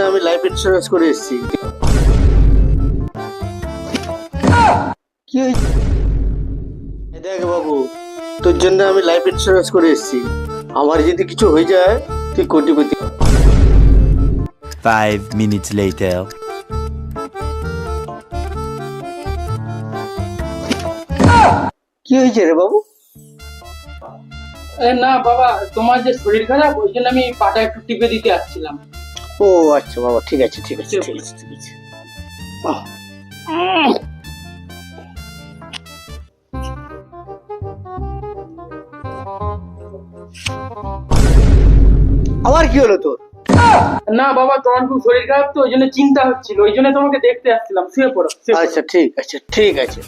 আমি life insurance করে এসেছি। কি হয়েছে? এই দেখ বাবু, তোর জন্য আমি লাইফ ইন্স্যুরেন্স করে এসেছি। আমার যদি কিছু হয়ে যায় তুই কোটিপতি। 5 minutes later. কি হয়েছে রে বাবু? না বাবা, তোমার যে শরীর খারাপ ওই জন্য আমি পাটা একটু টিপে দিতে আসছিলাম। ও আচ্ছা বাবা, ঠিক আছে ঠিক আছে ঠিক আছে ঠিক আছে। আবার কি হলো তোর? না বাবা, তোমার খুব শরীর খারাপ তো ওই জন্য চিন্তা হচ্ছিল, ওই জন্য তোমাকে দেখতে আসছিলাম। শুয়ে পড়ো, শুয়ে পড়ো। আচ্ছা ঠিক আছে ঠিক আছে।